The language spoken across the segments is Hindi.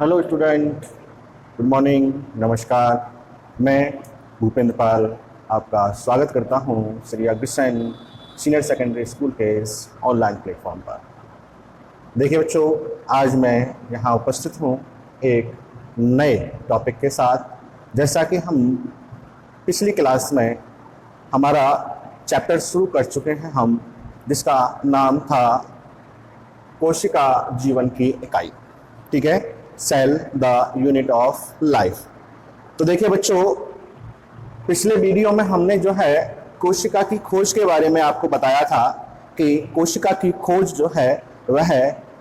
हेलो स्टूडेंट, गुड मॉर्निंग, नमस्कार। मैं भूपेंद्र पाल आपका स्वागत करता हूं Shri Agrasen senior secondary school के इस ऑनलाइन प्लेटफॉर्म पर। देखिए बच्चों, आज मैं यहां उपस्थित हूं एक नए टॉपिक के साथ। जैसा कि हम पिछली क्लास में हमारा चैप्टर शुरू कर चुके हैं हम, जिसका नाम था कोशिका जीवन की इकाई। ठीक है, cell the unit of life. तो देखिए बच्चों, पिछले वीडियो में हमने जो है कोशिका की खोज के बारे में आपको बताया था कि कोशिका की खोज जो है वह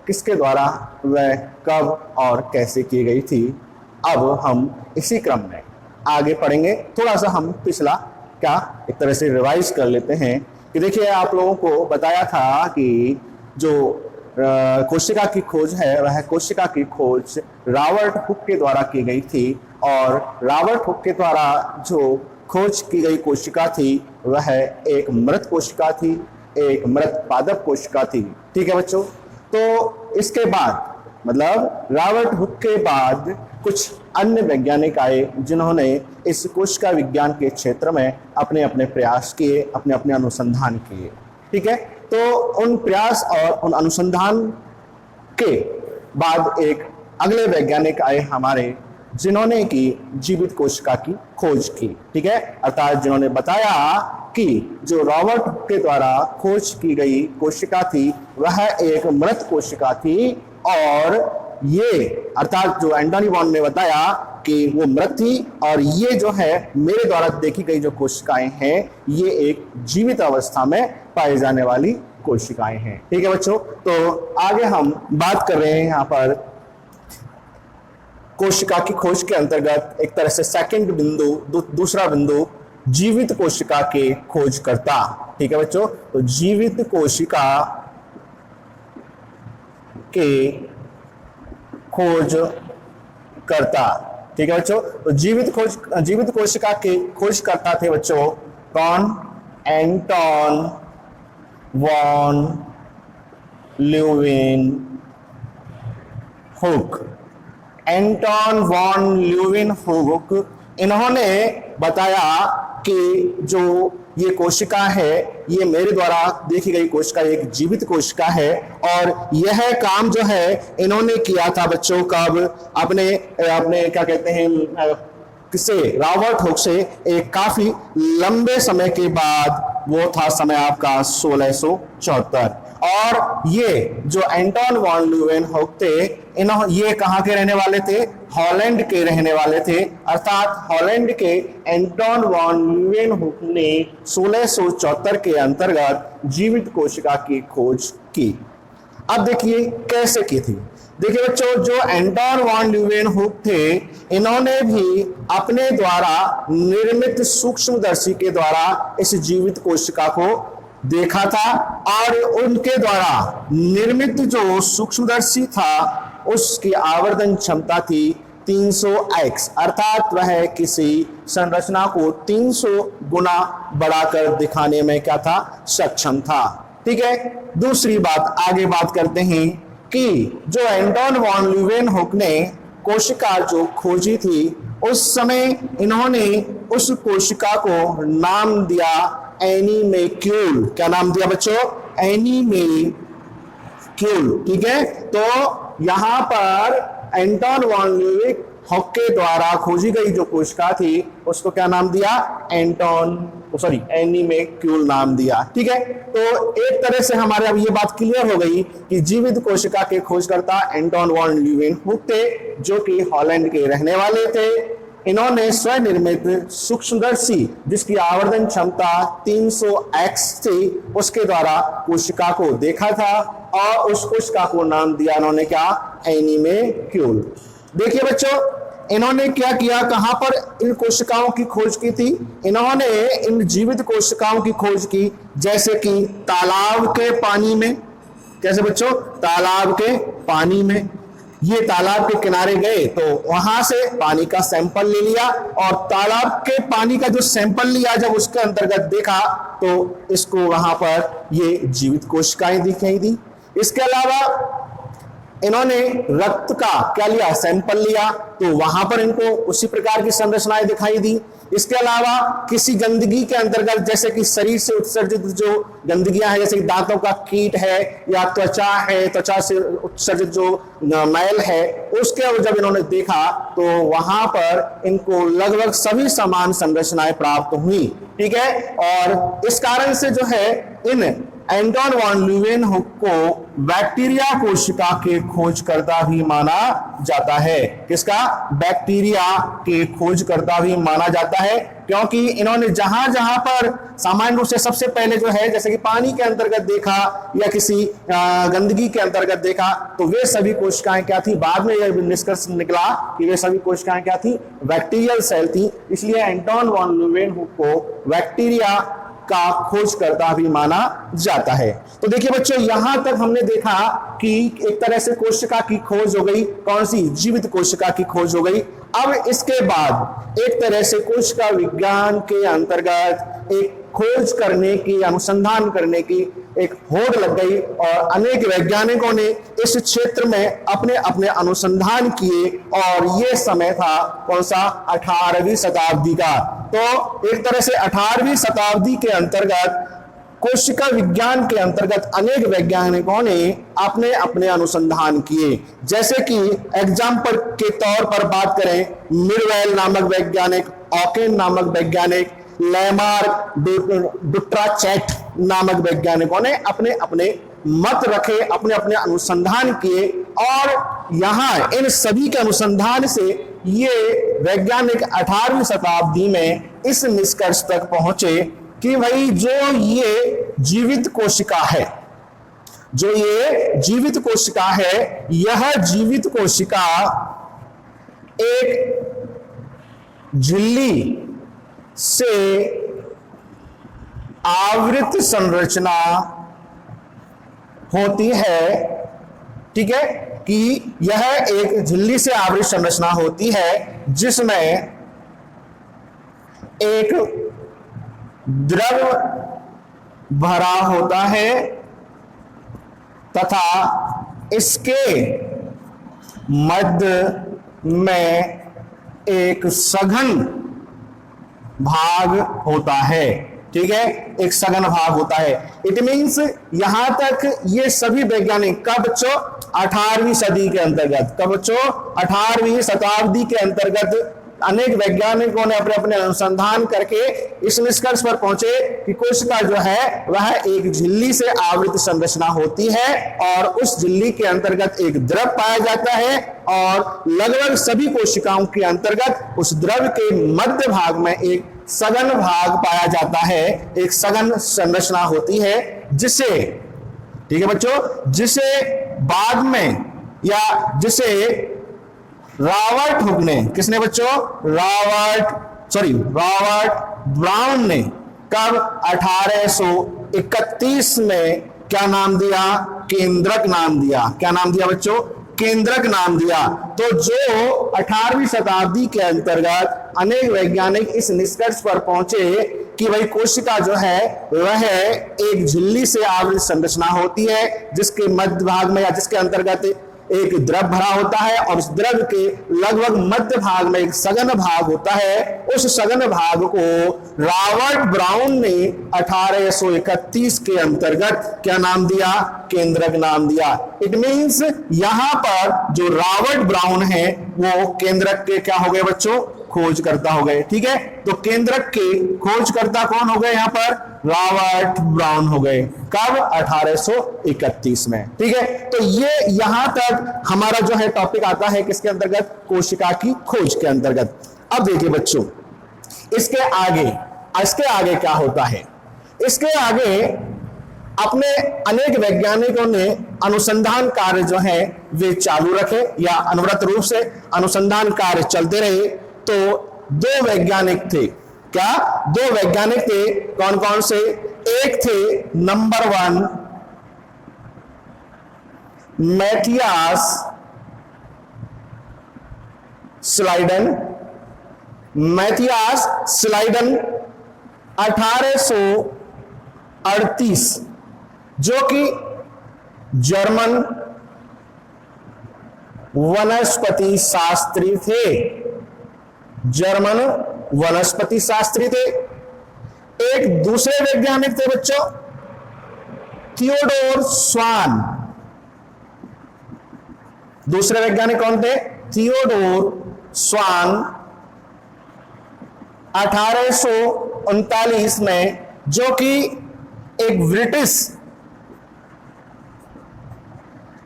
किसके द्वारा, वह कब और कैसे की गई थी। अब हम इसी क्रम में आगे पढ़ेंगे। थोड़ा सा हम पिछला क्या एक तरह से रिवाइज कर लेते हैं कि देखिए, आप लोगों को बताया था कि जो कोशिका की खोज है वह कोशिका की खोज रॉबर्ट हुक के द्वारा की गई थी, और रॉबर्ट हुक के द्वारा जो खोज की गई कोशिका थी वह एक मृत कोशिका थी, एक मृत पादप कोशिका थी। ठीक है बच्चों, तो इसके बाद मतलब रॉबर्ट हुक के बाद कुछ अन्य वैज्ञानिक आए जिन्होंने इस कोशिका विज्ञान के क्षेत्र में अपने अपने प्रयास किए, अपने अपने अनुसंधान किए। ठीक है, तो उन प्रयास और उन अनुसंधान के बाद एक अगले वैज्ञानिक आए हमारे, जिन्होंने की जीवित कोशिका की खोज की। ठीक है, अर्थात जिन्होंने बताया कि जो रॉबर्ट हुक के द्वारा खोज की गई कोशिका थी वह एक मृत कोशिका थी, और ये अर्थात जो एंटोनी वॉन ने बताया कि वो मृत थी, और ये जो है मेरे द्वारा देखी गई जो कोशिकाएं हैं ये एक जीवित अवस्था में पाई जाने वाली कोशिकाएं हैं। ठीक है बच्चों, तो आगे हम बात कर रहे हैं यहाँ पर कोशिका की खोज के अंतर्गत एक तरह से सेकंड बिंदु, दूसरा बिंदु जीवित कोशिका के खोजकर्ता। ठीक है बच्चों, तो जीवित कोशिका के खोज करता। ठीक है बच्चों, तो जीवित कोशिका के खोजकर्ता थे बच्चों कौन? Anton von Leeuwenhoek. Anton von Leeuwenhoek, इन्होंने बताया कि जो ये कोशिका है ये मेरे द्वारा देखी गई कोशिका एक जीवित कोशिका है, और यह काम जो है इन्होंने किया था बच्चों कब? अपने अपने क्या कहते हैं किससे? रॉबर्ट हुक से एक काफी लंबे समय के बाद। वो था समय आपका 1674। और ये जो एंटोन वॉन ल्यूवेन हुक थे, ये कहाँ के रहने वाले थे? हॉलैंड के रहने वाले थे। अर्थात हॉलैंड के एंटोन वॉन ल्यूवेन हुक ने 1674 के अंतर्गत जीवित कोशिका की खोज की। अब देखिए कैसे की थी। देखिए बच्चों, जो एंटोन वॉन ल्यूवेन हुक थे इन्होंने भी अपने द्वारा निर्मित सूक्ष्मदर्शी के द्वारा इस जीवित कोशिका को देखा था, और उनके द्वारा निर्मित जो सूक्ष्मदर्शी था उसकी आवर्धन क्षमता थी 300x, अर्थात वह किसी संरचना को 300 गुना बढ़ाकर दिखाने में क्या था? सक्षम था। ठीक है, दूसरी बात आगे बात करते हैं कि जो एंटोन वॉन ल्यूवेन हुक ने कोशिका जो खोजी थी उस समय इन्होंने उस कोशिका को नाम दिया एनीमेक्यूल। क्या नाम दिया बच्चों? एनीमेक्यूल। ठीक है, तो यहां पर एंटोन वॉन ल्यूवेन हुक के द्वारा खोजी गई जो कोशिका थी उसको क्या नाम दिया? एनीमेक्यूल नाम दिया। ठीक है, तो एक तरह से हमारे अब ये बात क्लियर हो गई कि जीवित कोशिका के खोजकर्ता एंटोन वॉन ल्यूवेन हुक थे, जो कि हॉलैंड के रहने वाले थे। इन्होंने स्वनिर्मित सूक्ष्मदर्शी जिसकी आवर्धन क्षमता 300x थी उसके द्वारा कोशिका को देखा था, और उस कोशिका को नाम दिया इन्होंने क्या? एनीमेक्यूल। देखिए बच्चों, इन्होंने क्या किया, कहां पर इन कोशिकाओं की खोज की थी? इन्होंने इन जीवित कोशिकाओं की खोज की जैसे कि तालाब के पानी में। कैसे बच्चों? तालाब के पानी में। ये तालाब के किनारे गए तो वहां से पानी का सैंपल ले लिया, और तालाब के पानी का जो सैंपल लिया जब उसके अंतर्गत देखा तो इसको वहां पर ये जीवित कोशिकाएं दिखाई दी। इसके अलावा इन्होंने रक्त का क्या लिया, सैंपल लिया, तो वहां पर इनको उसी प्रकार की संरचनाएं दिखाई दी। इसके अलावा किसी गंदगी के अंतर्गत, जैसे कि शरीर से उत्सर्जित जो गंदगियां हैं, जैसे कि दांतों का कीट है या त्वचा है, त्वचा से उत्सर्जित जो मैल है, उसके जब इन्होंने देखा तो वहां पर इनको लगभग सभी समान संरचनाएं प्राप्त हुई। ठीक है, और इस कारण से जो है इन एंटोन वॉन ल्यूवेनहुक को बैक्टीरिया कोशिका के खोजकर्ता भी माना जाता है। किसका? बैक्टीरिया के खोजकर्ता भी माना जाता है, क्योंकि इन्होंने जहां जहां पर सामान्य रूप से सबसे पहले जो है, जैसे कि पानी के अंतर्गत देखा या किसी गंदगी के अंतर्गत देखा, तो वे सभी कोशिकाएं क्या थी, बाद में यह निष्कर्ष निकला कि वे सभी कोशिकाएं क्या थी, बैक्टीरियल सेल थी। इसलिए एंटोन वॉन ल्यूवेनहुक को बैक्टीरिया का खोजकर्ता भी माना जाता है। तो देखिए बच्चों, यहां तक हमने देखा कि एक तरह से कोशिका की खोज हो गई। कौन सी? जीवित कोशिका की खोज हो गई। अब इसके बाद एक तरह से कोशिका विज्ञान के अंतर्गत एक खोज करने की, अनुसंधान करने की एक होड़ लग गई और अनेक वैज्ञानिकों ने इस क्षेत्र में अपने अपने अनुसंधान किए। और यह समय था कौन सा? 18वीं शताब्दी का। तो एक तरह से 18वीं शताब्दी के अंतर्गत कोशिका विज्ञान के अंतर्गत अनेक वैज्ञानिकों ने अपने अपने अनुसंधान किए। जैसे कि एग्जाम्पल के तौर पर बात करें, मिरवेल नामक वैज्ञानिक, ऑकेन नामक वैज्ञानिक, लेमार्क, डुट्राचेट नामक वैज्ञानिकों ने अपने अपने मत रखे, अपने अपने अनुसंधान किए। और यहां इन सभी के अनुसंधान से ये वैज्ञानिक 18वीं शताब्दी में इस निष्कर्ष तक पहुंचे कि भाई जो ये जीवित कोशिका है, जो ये जीवित कोशिका है, यह जीवित कोशिका एक झिल्ली से आवृत संरचना होती है। ठीक है, कि यह एक झिल्ली से आवृत संरचना होती है जिसमें एक द्रव भरा होता है तथा इसके मध्य में एक सघन भाग होता है। ठीक है, एक सघन भाग होता है। इट मींस यहां तक ये सभी वैज्ञानिक कब बच्चों? 18वीं सदी के अंतर्गत। कब बच्चों? 18वीं शताब्दी के अंतर्गत अनेक वैज्ञानिकों ने अपने अपने अनुसंधान करके इस निष्कर्ष पर पहुंचे कि कोशिका जो है वह एक झिल्ली से आवृत संरचना होती है और उस झिल्ली के अंतर्गत एक द्रव पाया जाता है और लगभग सभी कोशिकाओं के अंतर्गत उस द्रव के मध्य भाग में एक सघन भाग पाया जाता है, एक सघन संरचना होती है जिसे, ठीक है बच्चों, जिसे बाद में या जिसे रॉबर्ट हुक ने, किसने बच्चों? रॉबर्ट ब्राउन ने कब? 1831 में क्या नाम दिया? केंद्रक नाम दिया। क्या नाम दिया बच्चों? केंद्रक नाम दिया। तो जो 18वीं शताब्दी के अंतर्गत अनेक वैज्ञानिक इस निष्कर्ष पर पहुंचे कि भाई कोशिका जो है वह एक झिल्ली से आवृत संरचना होती है जिसके मध्य भाग में या जिसके अंतर्गत एक द्रव भरा होता है और उस द्रव के लगभग मध्य भाग में एक सघन भाग होता है। उस सघन भाग को रॉबर्ट ब्राउन ने 1831 के अंतर्गत क्या नाम दिया? केंद्रक नाम दिया। इट मींस यहां पर जो रॉबर्ट ब्राउन है वो केंद्रक के क्या हो गए बच्चों? खोजकर्ता हो गए। ठीक है, तो केंद्रक के खोजकर्ता कौन हो गए? यहां पर रॉबर्ट ब्राउन हो गए। कब? 1831 में। ठीक है, तो ये यहां तक हमारा जो है टॉपिक आता है किसके अंतर्गत? कोशिका की खोज के अंतर्गत। अब देखिए बच्चों, इसके आगे क्या होता है? इसके आगे अपने अनेक वैज्ञानिकों ने अनुसंधान कार्य जो है वे चालू रखे या अनवरत रूप से अनुसंधान कार्य चलते रहे। तो दो वैज्ञानिक थे। क्या? दो वैज्ञानिक थे। कौन कौन से? एक थे number 1 Matthias Schleiden. Matthias Schleiden 1838, जो कि जर्मन वनस्पति शास्त्री थे, जर्मन वनस्पति शास्त्री थे। एक दूसरे वैज्ञानिक थे बच्चों, थियोडोर स्वान। दूसरे वैज्ञानिक कौन थे? थियोडोर स्वान। 1839 में, जो कि एक ब्रिटिश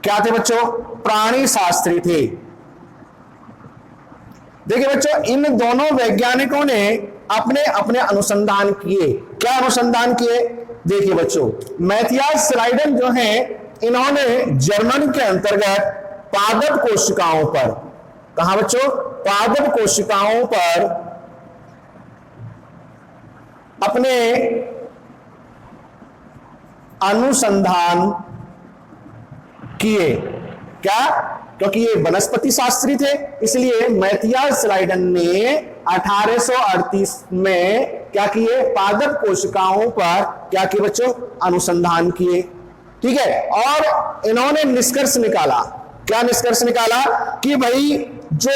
क्या थे बच्चों? प्राणी शास्त्री थे। देखिए बच्चों, इन दोनों वैज्ञानिकों ने अपने अपने अनुसंधान किए। क्या अनुसंधान किए? देखिए बच्चों, मैथियास स्लाइडन जो हैं, इन्होंने जर्मन के अंतर्गत पादप कोशिकाओं पर, कहां बच्चों? पादप कोशिकाओं पर अपने अनुसंधान किए। क्या? क्योंकि ये वनस्पति शास्त्री थे, इसलिए मैथियास स्लाइडन ने 1838 में क्या किए? पादप कोशिकाओं पर क्या किए बच्चों? अनुसंधान किए। ठीक है, और इन्होंने निष्कर्ष निकाला। क्या निष्कर्ष निकाला? कि भाई जो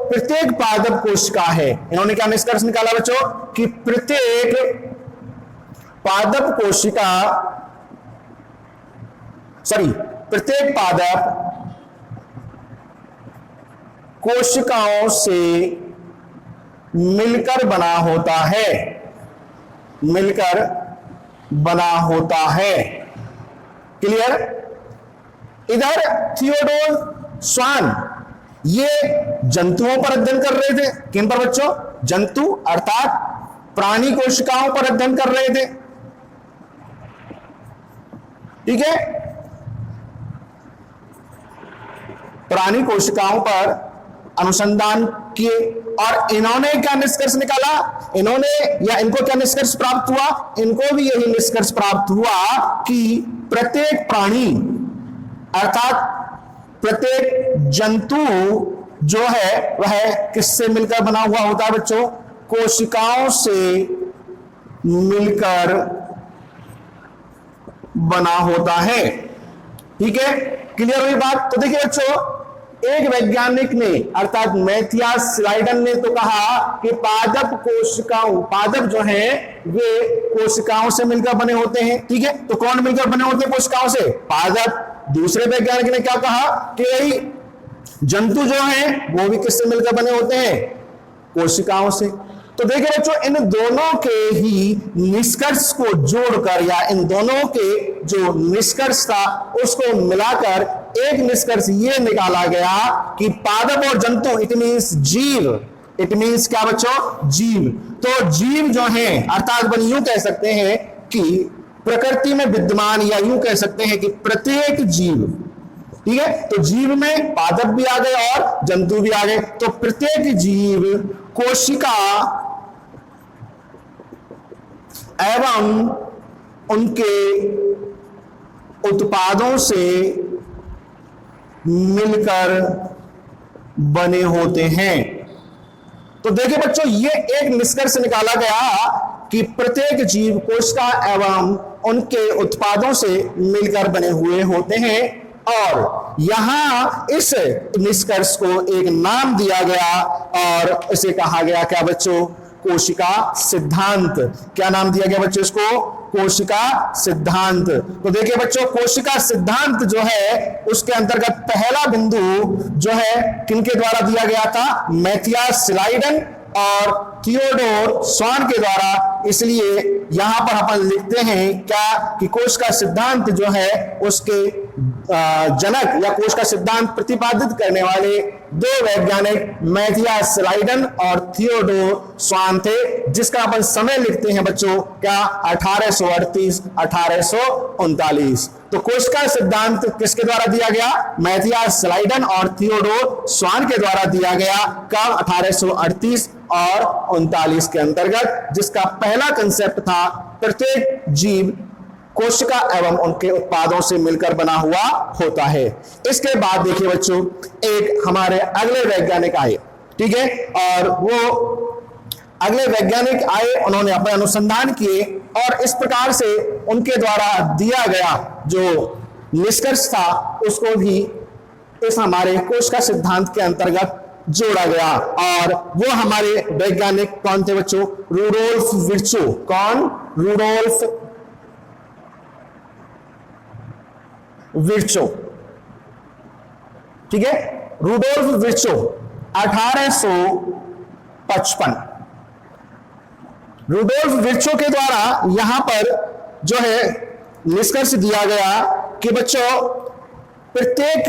प्रत्येक पादप कोशिका है, इन्होंने क्या निष्कर्ष निकाला बच्चों? कि प्रत्येक पादप कोशिका, प्रत्येक पादप कोशिकाओं से मिलकर बना होता है, मिलकर बना होता है। क्लियर? इधर थियोडोर स्वान ये जंतुओं पर अध्ययन कर रहे थे। किन पर बच्चों? जंतु अर्थात प्राणी कोशिकाओं पर अध्ययन कर रहे थे। ठीक है, प्राणी कोशिकाओं पर अनुसंधान किए। और इन्होंने क्या निष्कर्ष निकाला? इन्होंने या इनको क्या निष्कर्ष प्राप्त हुआ? इनको भी यही निष्कर्ष प्राप्त हुआ कि प्रत्येक प्राणी अर्थात प्रत्येक जंतु जो है वह किससे मिलकर बना हुआ होता है बच्चों? कोशिकाओं से मिलकर बना होता है। ठीक है, क्लियर हुई बात? तो देखिए बच्चों, एक वैज्ञानिक ने अर्थात मैथियास स्लाइडन ने तो कहा कि पादप जो हैं वे कोशिकाओं से मिलकर बने होते हैं। ठीक है, तो कौन मिलकर बने होते हैं कोशिकाओं से? पादप। दूसरे वैज्ञानिक ने क्या कहा कि जंतु जो हैं वो भी किससे मिलकर बने होते हैं? कोशिकाओं से। तो देखिए बच्चों, इन दोनों के ही निष्कर्ष को जोड़कर या इन दोनों के जो निष्कर्ष था उसको मिलाकर एक निष्कर्ष ये निकाला गया कि पादप और जंतु इट मींस जीव। इट मींस क्या बच्चों? जीव। तो जीव जो हैं अर्थात अपन यूं कह सकते हैं कि प्रकृति में विद्यमान, या यूं कह सकते हैं कि प्रत्येक जीव, ठीक है, तो जीव में पादप भी आ गए और जंतु भी आ गए। तो प्रत्येक जीव कोशिका एवं उनके उत्पादों से मिलकर बने होते हैं। तो देखिए बच्चों, ये एक निष्कर्ष निकाला गया कि प्रत्येक जीव कोशिका एवं उनके उत्पादों से मिलकर बने हुए होते हैं। और यहां इस निष्कर्ष को एक नाम दिया गया और इसे कहा गया क्या बच्चों? कोशिका सिद्धांत। क्या नाम दिया गया बच्चों इसको? कोशिका सिद्धांत। तो देखिए बच्चों, कोशिका सिद्धांत जो है उसके अंतर्गत पहला बिंदु जो है किनके द्वारा दिया गया था? मैथियास स्लाइडन और थियोडोर स्वान के द्वारा। इसलिए यहां पर अपन लिखते हैं क्या कि कोशिका सिद्धांत जो है उसके जनक या कोशिका सिद्धांत प्रतिपादित करने वाले दो वैज्ञानिक मैथियास स्लाइडन और थियोडोर स्वान थे, जिसका अपन समय लिखते हैं बच्चों क्या? 1838 1839। तो कोशिका सिद्धांत किसके द्वारा दिया गया? मैथियास स्लाइडन और थियोडोर स्वान के द्वारा दिया गया। कब? 1838 और 39 के अंतर्गत, जिसका पहला कंसेप्ट था प्रत्येक जीव कोशिका एवं उनके उत्पादों से मिलकर बना हुआ होता है। इसके बाद देखिए बच्चों, एक हमारे अगले वैज्ञानिक आए, ठीक है, और वो अगले वैज्ञानिक आए, उन्होंने अपने अनुसंधान किए और इस प्रकार से उनके द्वारा दिया गया जो निष्कर्ष था उसको भी इस हमारे कोशिका सिद्धांत के अंतर्गत जोड़ा गया। और वो हमारे वैज्ञानिक कौन थे बच्चों? Rudolph Virchow. कौन? Rudolph Virchow. ठीक है, रूडोल्फ विर्चो 1855। रूडोल्फ विर्चो के द्वारा यहां पर जो है निष्कर्ष दिया गया कि बच्चों प्रत्येक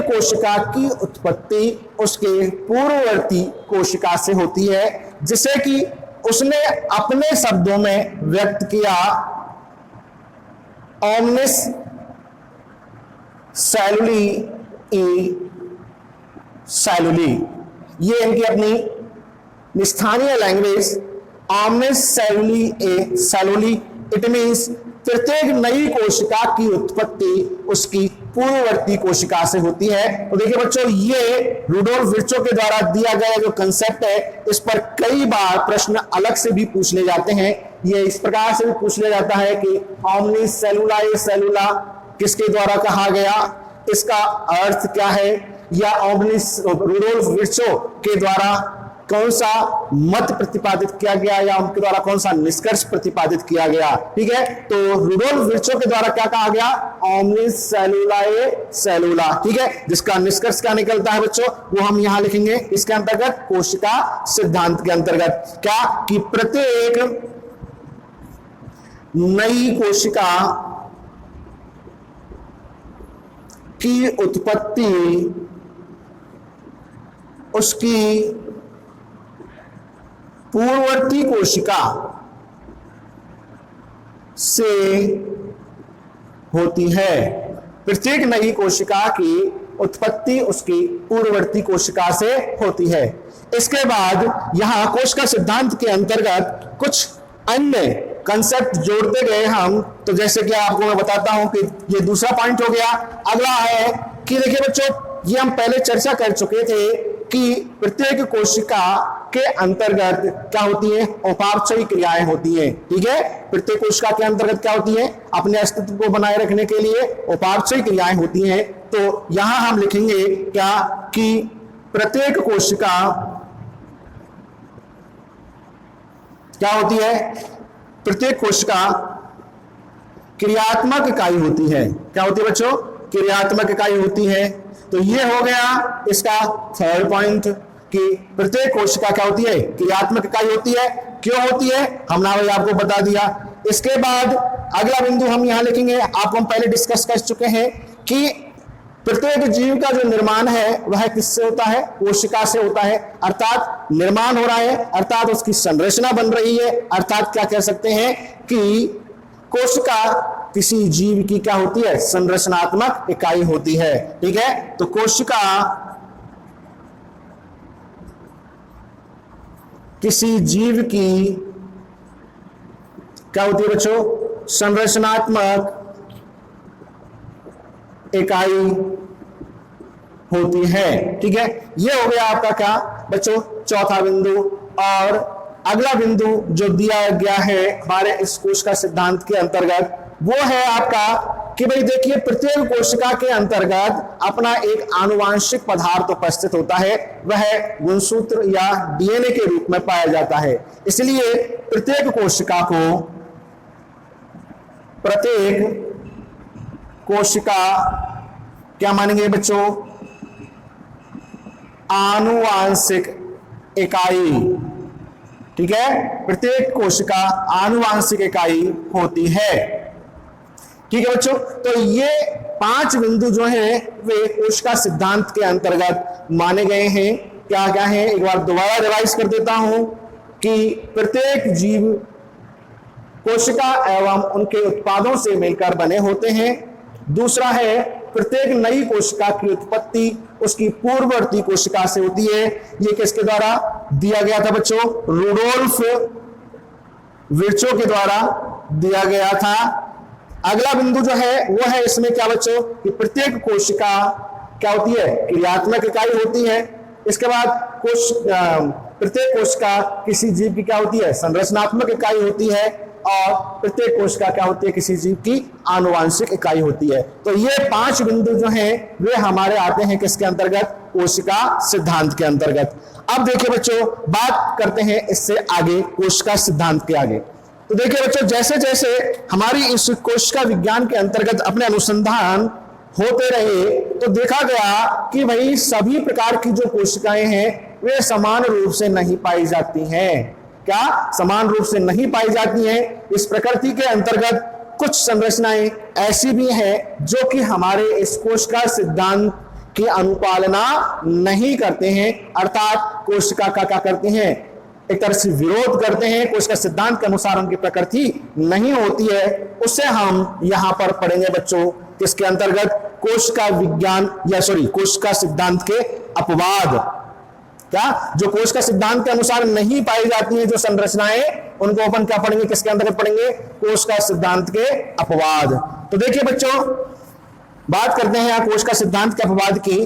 कोशिका की उत्पत्ति उसके पूर्ववर्ती कोशिका से होती है, जिसे कि उसने अपने शब्दों में व्यक्त किया ओमनिस सेलुली ई सेलुली। ये इनकी अपनी स्थानीय language omnis सेलुली A सेलुली। It means प्रत्येक नई कोशिका की उत्पत्ति उसकी पूर्ववर्ती कोशिका से होती है। तो देखिए बच्चों, ये रूडोल्फ विर्चो के द्वारा दिया गया जो कंसेप्ट है, इस पर कई बार प्रश्न अलग से भी पूछ ले जाते हैं। ये इस प्रकार से भी पूछ लिया जाता है कि ओमनिस सेलुला ए सेलुला किसके द्वारा कहा गया, इसका अर्थ क्या है, या ओमनिस रूडोल्फ विर्चो के द्वारा कौन सा मत प्रतिपादित किया गया, या उनके द्वारा कौन सा निष्कर्ष प्रतिपादित किया गया। ठीक है, तो रूडोल्फ विर्चो के द्वारा क्या कहा गया? ओमनिस सेलुला ए सेलुला। ठीक है, जिसका निष्कर्ष क्या निकलता है बच्चों, वो हम यहां लिखेंगे इसके अंतर्गत कोशिका सिद्धांत के अंतर्गत। क्या कि प्रत्येक नई कोशिका की उत्पत्ति उसकी पूर्ववर्ती कोशिका से होती है। प्रत्येक नई कोशिका की उत्पत्ति उसकी पूर्ववर्ती कोशिका से होती है। इसके बाद यहां कोशिका सिद्धांत के अंतर्गत कुछ अन्य कंसेप्ट जोड़ते गए हम। तो जैसे कि आपको मैं बताता हूं कि ये दूसरा पॉइंट हो गया। अगला है कि देखिए बच्चों, ये हम पहले चर्चा कर चुके थे कि प्रत्येक कोशिका के अंतर्गत क्या होती है? उपापचयी क्रियाएं होती हैं। ठीक है, प्रत्येक कोशिका के अंतर्गत क्या होती है? अपने अस्तित्व को बनाए रखने के लिए उपापचयी क्रियाएं होती हैं। तो यहां हम लिखेंगे क्या कि प्रत्येक कोशिका क्या होती है? प्रत्येक कोशिका क्रियात्मक इकाई होती है। क्या होती है बच्चों? क्रियात्मक इकाई होती है। तो ये हो गया इसका थर्ड पॉइंट कि प्रत्येक कोशिका क्या होती है? क्रियात्मक इकाई होती है। क्यों होती है? हमने भाई आपको बता दिया। इसके बाद अगला बिंदु हम यहां लिखेंगे, आपको हम पहले डिस्कस कर चुके हैं कि प्रत्येक जीव का जो निर्माण है वह किससे होता है? कोशिका से होता है। अर्थात निर्माण हो रहा है, अर्थात उसकी संरचना बन रही है। अर्थात क्या कह सकते हैं कि कोशिका किसी जीव की क्या होती है? संरचनात्मक इकाई होती है। ठीक है, तो कोशिका किसी जीव की क्या होती है बच्चों? संरचनात्मक इकाई होती है। ठीक है, यह हो गया आपका क्या बच्चों? चौथा बिंदु। और अगला बिंदु जो दिया गया है हमारे इस कोशिका सिद्धांत के अंतर्गत वो है आपका कि भाई देखिए, प्रत्येक कोशिका के अंतर्गत अपना एक आनुवांशिक पदार्थ उपस्थित होता है, वह गुणसूत्र या डीएनए के रूप में पाया जाता है। इसलिए प्रत्येक कोशिका क्या मानेंगे बच्चों? आनुवांशिक इकाई। ठीक है, प्रत्येक कोशिका आनुवांशिक इकाई होती है। ठीक है बच्चों, तो ये 5 बिंदु जो हैं वे कोशिका सिद्धांत के अंतर्गत माने गए हैं। क्या क्या है? एक बार दोबारा रिवाइज कर देता हूं कि प्रत्येक जीव कोशिका एवं उनके उत्पादों से मिलकर बने होते हैं। दूसरा है प्रत्येक नई कोशिका की उत्पत्ति उसकी पूर्ववर्ती कोशिका से होती है। ये किसके द्वारा दिया गया था बच्चों? रूडोल्फ विर्चो के द्वारा दिया गया था। अगला बिंदु जो है वो है इसमें क्या बच्चों? कि प्रत्येक कोशिका क्या होती है? क्रियात्मक इकाई होती है। इसके बाद प्रत्येक कोशिका किसी जीव की क्या होती है? संरचनात्मक इकाई होती है। और प्रत्येक कोशिका क्या होती है, किसी जीव की आनुवांशिक इकाई होती है। तो ये 5 बिंदु जो हैं वे हमारे आते हैं किसके अंतर्गत, कोशिका सिद्धांत के अंतर्गत। अब देखिए बच्चों, बात करते हैं इससे आगे, कोशिका सिद्धांत के आगे। तो देखिए बच्चों, जैसे जैसे हमारी इस कोशिका विज्ञान के अंतर्गत अपने अनुसंधान होते रहे तो देखा गया कि भाई सभी प्रकार की जो कोशिकाएं हैं वे समान रूप से नहीं पाई जाती हैं। क्या समान रूप से नहीं पाई जाती हैं? इस प्रकृति के अंतर्गत कुछ संरचनाएं ऐसी भी हैं जो कि हमारे इस कोशिका सिद्धांत की अनुपालना नहीं करते हैं, अर्थात कोशिका का क्या करते हैं, एक तरह से विरोध करते हैं, कोशिका सिद्धांत के अनुसार उनकी प्रकृति नहीं होती है। उससे हम यहां पर पढ़ेंगे बच्चों, किसके अंतर्गत, कोशिका विज्ञान या कोशिका सिद्धांत के अपवाद। क्या, जो कोशिका सिद्धांत के अनुसार नहीं पाई जाती है जो संरचनाएं, उनको अपन क्या पढ़ेंगे, किसके अंतर्गत पढ़ेंगे, कोशिका सिद्धांत के अपवाद। तो देखिए बच्चों, बात करते हैं कोशिका सिद्धांत के अपवाद की।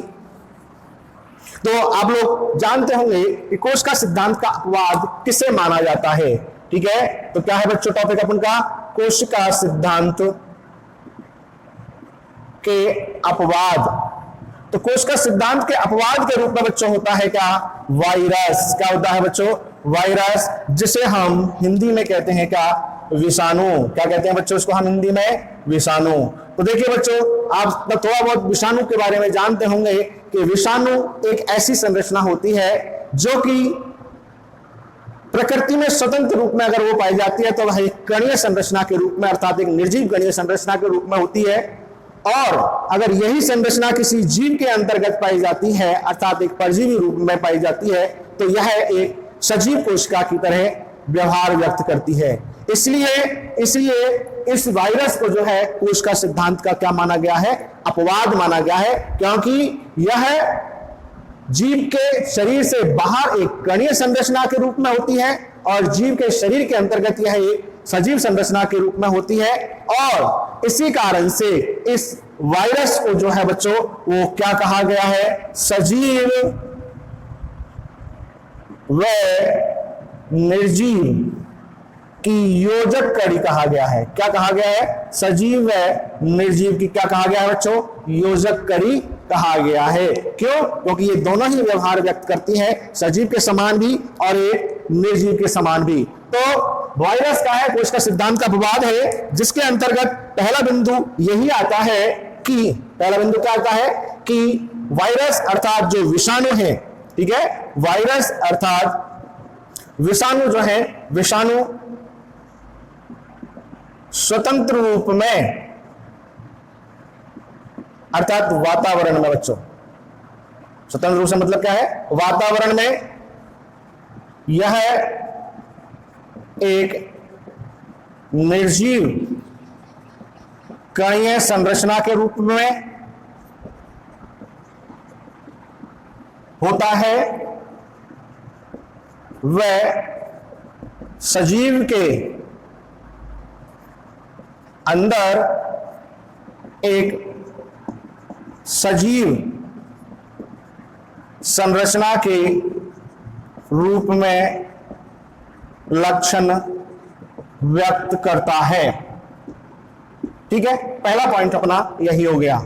तो आप लोग जानते होंगे कि कोशिका सिद्धांत का अपवाद किसे माना जाता है। ठीक है, तो क्या है बच्चों टॉपिक अपन का, कोशिका सिद्धांत के अपवाद। तो कोशिका सिद्धांत के अपवाद के रूप में बच्चों होता है क्या, वायरस। क्या होता है बच्चों, वायरस, जिसे हम हिंदी में कहते हैं क्या, विषाणु। क्या कहते हैं बच्चों इसको हम हिंदी में, विषाणु। तो देखिए बच्चों, आप थोड़ा बहुत विषाणु के बारे में जानते होंगे कि विषाणु एक ऐसी संरचना होती है जो कि प्रकृति में स्वतंत्र रूप में अगर वो पाई जाती है तो वह एक कणीय संरचना के रूप में, अर्थात एक निर्जीव कणीय संरचना के रूप में होती है। और अगर यही संरचना किसी जीव के अंतर्गत पाई जाती है, अर्थात एक परजीवी रूप में पाई जाती है, तो यह एक सजीव कोशिका की तरह व्यवहार व्यक्त करती है। इसलिए इस वायरस को जो है कोशिका सिद्धांत का क्या माना गया है, अपवाद माना गया है, क्योंकि यह जीव के शरीर से बाहर एक कणीय संरचना के रूप में होती है और जीव के शरीर के अंतर्गत यह एक सजीव संरचना के रूप में होती है। और इसी कारण से इस वायरस को जो है बच्चों वो क्या कहा गया है, सजीव व निर्जीव की योजक कड़ी कहा गया है। क्या कहा गया है, सजीव व निर्जीव की क्या कहा गया है बच्चों, योजक कड़ी कहा गया है। क्यों, क्योंकि ये दोनों ही व्यवहार व्यक्त करती है, सजीव के समान भी और एक निर्जीव के समान भी। तो वायरस का है कोशिका सिद्धांत का अपवाद है, जिसके अंतर्गत पहला बिंदु यही आता है कि, पहला बिंदु क्या आता है कि वायरस अर्थात जो विषाणु है, ठीक है, वायरस अर्थात विषाणु जो है, विषाणु स्वतंत्र रूप में, अर्थात वातावरण में बच्चों, स्वतंत्र रूप से मतलब क्या है, वातावरण में यह एक निर्जीव कणीय संरचना के रूप में होता है, वह सजीव के अंदर एक सजीव संरचना के रूप में लक्षण व्यक्त करता है। ठीक है, पहला पॉइंट अपना यही हो गया।